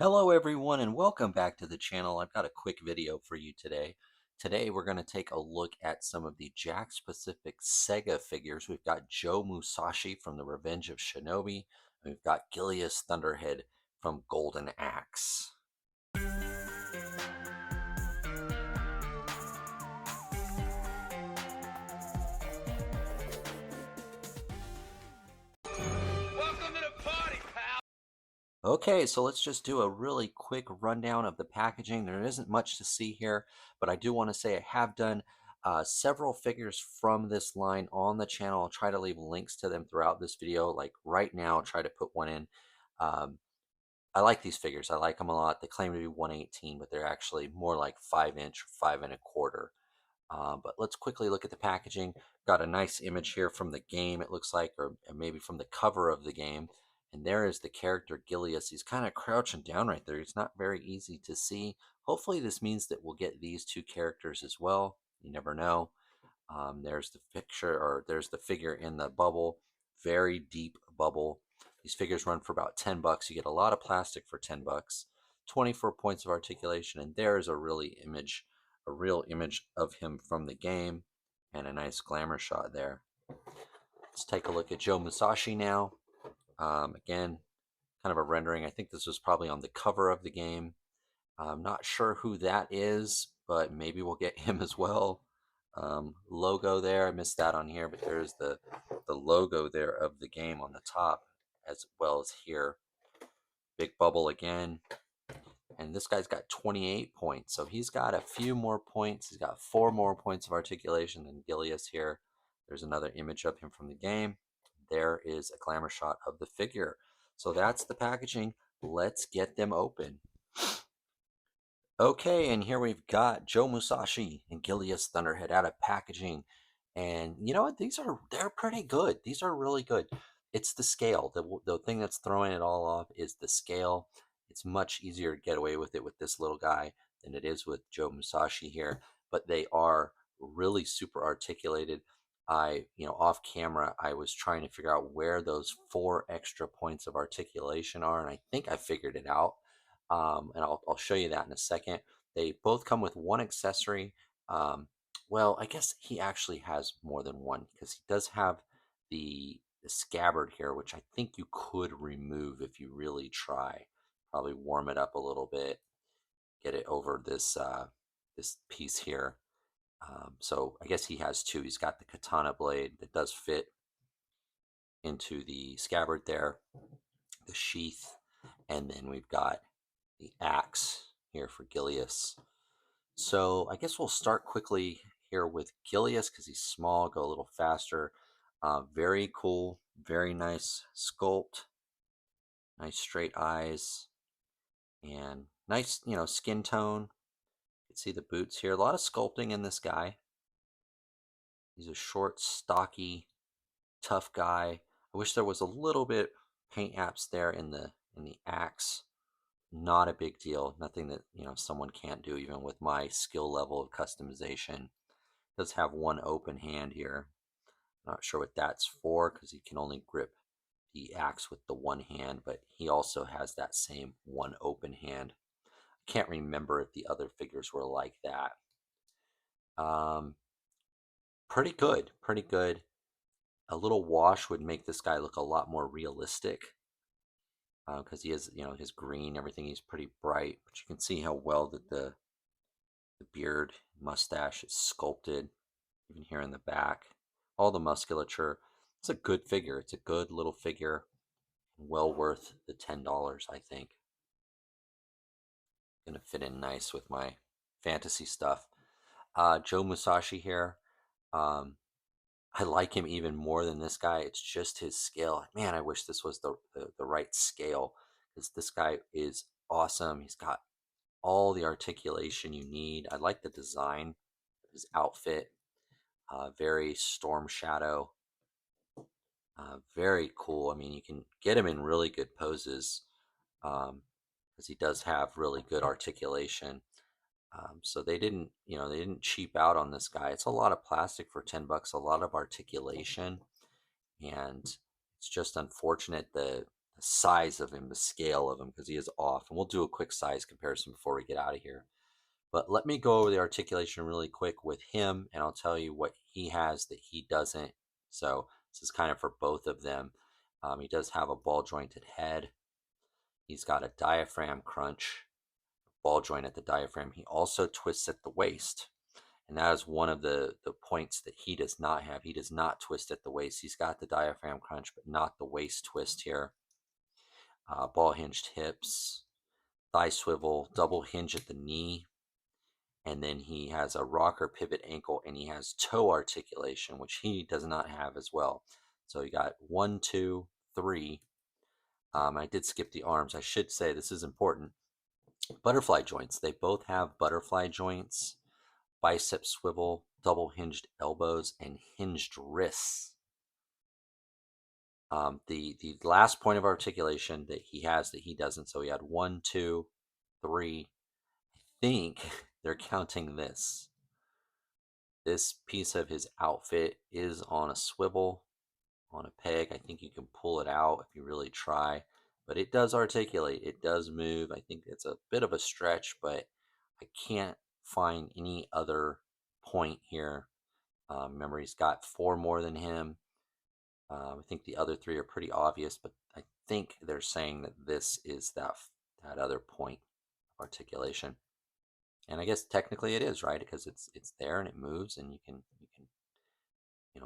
Hello everyone and welcome back to the channel. I've got a quick video for you today. Today we're going to take a look at some of the Jakks specific Sega figures. We've got Joe Musashi from The Revenge of Shinobi, and we've got Gilius Thunderhead from Golden Axe. Welcome to the party, pal! Okay, so let's just do a really quick rundown of the packaging. There isn't much to see here, but I do want to say I have done several figures from this line on the channel. I'll try to leave links to them throughout this video. Like right now, I'll try to put one in. Um, I like these figures. I like them a lot. They claim to be 118, but they're actually more like 5" or 5 1/4. But let's quickly look at the packaging. Got a nice image here from the game, it looks like, or maybe from the cover of the game. And there is the character Gilius. He's kind of crouching down right there. It's not very easy to see. Hopefully this means that we'll get these two characters as well. You never know. There's the picture, or there's the figure in the bubble. Very deep bubble. These figures run for about 10 bucks. You get a lot of plastic for 10 bucks. 24 points of articulation, and there is a real image of him from the game, and a nice glamour shot there. Let's take a look at Joe Musashi now. Again, kind of a rendering. I think this was probably on the cover of the game. I'm not sure who that is, but maybe we'll get him as well. Logo there, I missed that on here, but there's the logo there of the game on the top, as well as here. Big bubble again. And this guy's got 28 points, so he's got a few more points. He's got 4 more points of articulation than Gilius here. There's another image of him from the game. There is a glamour shot of the figure. So that's the packaging. Let's get them open. Okay, and here we've got Joe Musashi and Gilius Thunderhead out of packaging. And you know what? They're pretty good. These are really good. It's the scale. The thing that's throwing it all off is the scale. It's much easier to get away with it with this little guy than it is with Joe Musashi here. But they are really super articulated. Off camera, I was trying to figure out where those 4 extra points of articulation are, and I think I figured it out. And I'll show you that in a second. They both come with one accessory. Well, I guess he actually has more than one, because he does have the scabbard here, which I think you could remove if you really try. Probably warm it up a little bit, get it over this piece here. So I guess he has 2. He's got the katana blade that does fit into the scabbard there, the sheath, and then we've got the axe here for Gilius. So I guess we'll start quickly here with Gilius because he's small, go a little faster. Very cool, very nice sculpt, nice straight eyes, and nice, skin tone. You can see the boots here. A lot of sculpting in this guy. He's a short, stocky, tough guy. I wish there was a little bit paint apps there in the axe. Not a big deal. Nothing that someone can't do, even with my skill level of customization. Does have one open hand here. Not sure what that's for, because he can only grip the axe with the one hand, but he also has that same one open hand. I can't remember if the other figures were like that. Pretty good, pretty good. A little wash would make this guy look a lot more realistic, because he has, his green, everything. He's pretty bright, but you can see how well that the beard, mustache is sculpted, even here in the back. All the musculature. It's a good figure. It's a good little figure. Well worth the $10, I think. Gonna fit in nice with my fantasy stuff. Joe Musashi here. Um, I like him even more than this guy. It's just his scale. Man, I wish this was the right scale, because this guy is awesome. He's got all the articulation you need. I like the design of his outfit. Very Storm Shadow. Very cool. I mean, you can get him in really good poses, because he does have really good articulation. So they didn't cheap out on this guy. It's a lot of plastic for 10 bucks, a lot of articulation, and it's just unfortunate the size of him, the scale of him, because he is off. And we'll do a quick size comparison before we get out of here. But let me go over the articulation really quick with him, and I'll tell you what he has that he doesn't. So this is kind of for both of them. He does have a ball jointed head. He's got a diaphragm crunch, ball joint at the diaphragm. He also twists at the waist. And that is one of the points that he does not have. He does not twist at the waist. He's got the diaphragm crunch, but not the waist twist here. Ball hinged hips, thigh swivel, double hinge at the knee, and then he has a rocker pivot ankle, and he has toe articulation, which he does not have as well. So you got 1, 2, 3. I did skip the arms. I should say this is important. Butterfly joints. They both have butterfly joints, bicep swivel, double hinged elbows, and hinged wrists. The last point of articulation that he has that he doesn't. So he had 1, 2, 3. I think they're counting this. This piece of his outfit is on a swivel, on a peg. I think you can pull it out if you really try, but it does articulate. It does move. I think it's a bit of a stretch, but I can't find any other point here. Remember, he's got 4 more than him. I think the other 3 are pretty obvious, but I think they're saying that this is that other point of articulation. And I guess technically it is, right? Because it's there and it moves, and you can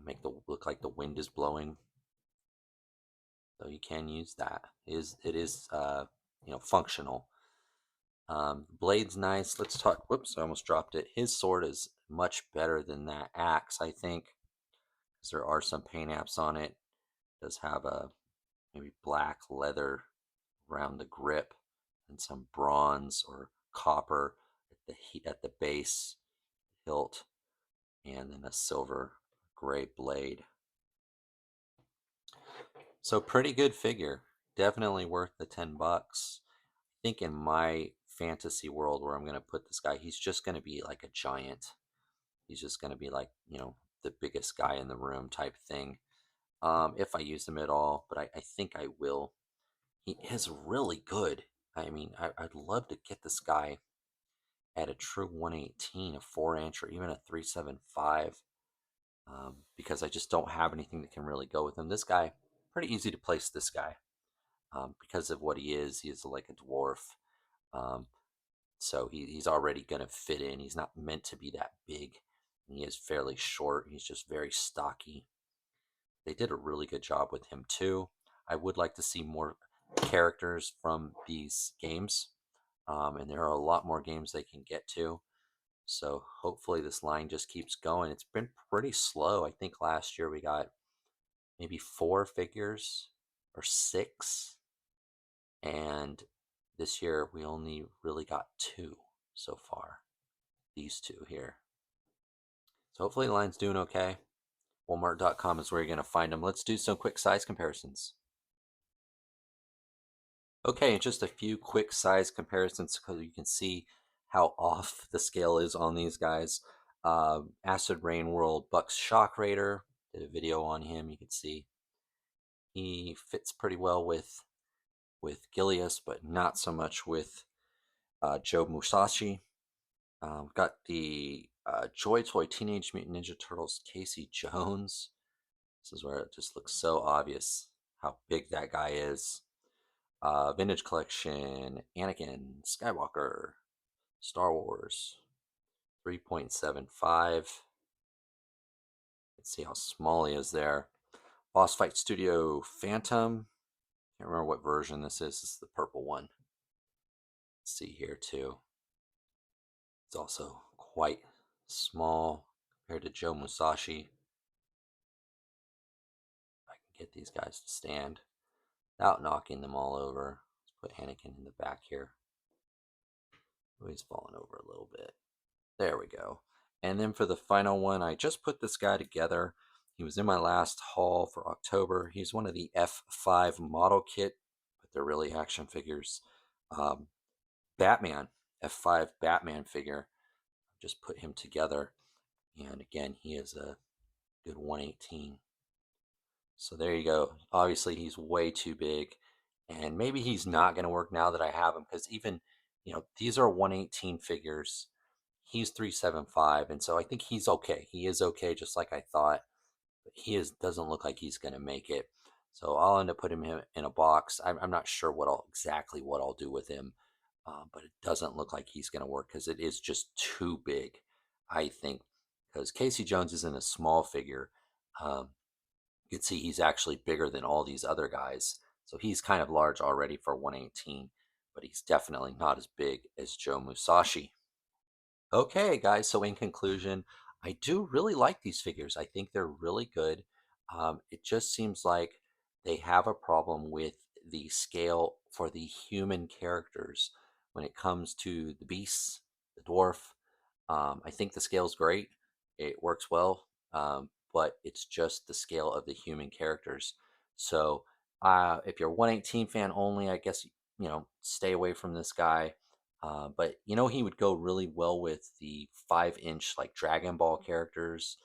make the look like the wind is blowing. So you can use that. It is functional. Blade's nice. Let's talk. Whoops, I almost dropped it. His sword is much better than that axe, I think, because there are some paint apps on it. It does have a maybe black leather around the grip and some bronze or copper at the base hilt, and then a silver gray blade. So pretty good figure. Definitely worth the $10. I think in my fantasy world where I'm going to put this guy, he's just going to be like a giant. He's just going to be like, the biggest guy in the room type thing. If I use him at all, but I think I will. He is really good. I mean, I'd love to get this guy at a true 118, a 4-inch, or even a 375, because I just don't have anything that can really go with him. This guy, pretty easy to place this guy because of what he is. He is like a dwarf. Um, so he's already going to fit in. He's not meant to be that big. He is fairly short. He's just very stocky. They did a really good job with him too. I would like to see more characters from these games, and there are a lot more games they can get to. So hopefully this line just keeps going. It's been pretty slow. I think last year we got maybe 4 figures or 6, and this year we only really got 2 so far. These 2 here. So hopefully the line's doing okay. Walmart.com is where you're going to find them. Let's do some quick size comparisons. Okay, just a few quick size comparisons so you can see how off the scale is on these guys. Acid Rain World Buck's Shock Raider, did a video on him. You can see he fits pretty well with Gilius, but not so much with Joe Musashi. We've got the Joy Toy Teenage Mutant Ninja Turtles Casey Jones. This is where it just looks so obvious how big that guy is. Vintage Collection, Anakin Skywalker, Star Wars, 3.75. Let's see how small he is there. Boss Fight Studio Phantom. Can't remember what version this is. This is the purple one. Let's see here too. It's also quite small compared to Joe Musashi. I can get these guys to stand without knocking them all over. Let's put Anakin in the back here. Oh, he's falling over a little bit. There we go. And then for the final one, I just put this guy together. He was in my last haul for October. He's one of the F5 model kit, but they're really action figures. Batman, F5 Batman figure. Just put him together. And again, he is a good 118. So there you go. Obviously, he's way too big. And maybe he's not going to work now that I have him because even, these are 118 figures. He's 375. And so I think he's okay. He is okay, just like I thought. But doesn't look like he's going to make it. So I'll end up putting him in a box. I'm not sure exactly what I'll do with him, but it doesn't look like he's going to work because it is just too big, I think. Because Casey Jones isn't a small figure. Um, you can see he's actually bigger than all these other guys. So he's kind of large already for 118, but he's definitely not as big as Joe Musashi. Okay, guys, so in conclusion, I do really like these figures. I think they're really good. It just seems like they have a problem with the scale for the human characters when it comes to the beasts, the dwarf. I think the scale's great. It works well, but it's just the scale of the human characters. So, if you're a 118 fan only, I guess stay away from this guy. But he would go really well with the 5-inch like Dragon Ball characters,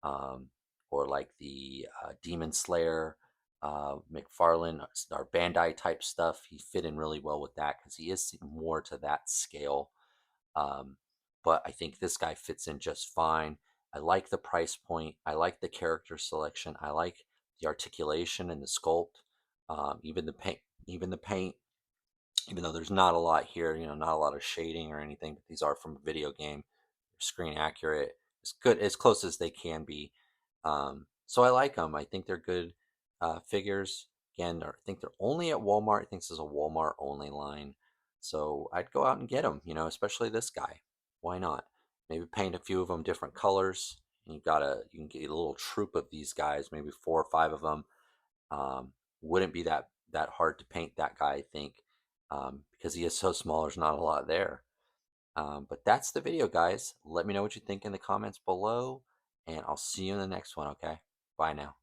um, or like the Demon Slayer, McFarlane or Bandai type stuff. He fit in really well with that because he is more to that scale. Um, but I think this guy fits in just fine. I like the price point. I like the character selection. I like the articulation and the sculpt. Even the paint, even the paint. Even though there's not a lot here, not a lot of shading or anything. But these are from a video game. They're screen accurate. As good as close as they can be. So I like them. I think they're good figures. Again, I think they're only at Walmart. I think this is a Walmart only line. So I'd go out and get them, especially this guy. Why not? Maybe paint a few of them different colors. You can get a little troop of these guys, maybe 4 or 5 of them. Um, wouldn't be that hard to paint that guy, I think, because he is so small. There's not a lot there. But that's the video, guys. Let me know what you think in the comments below, and I'll see you in the next one. Okay, bye now.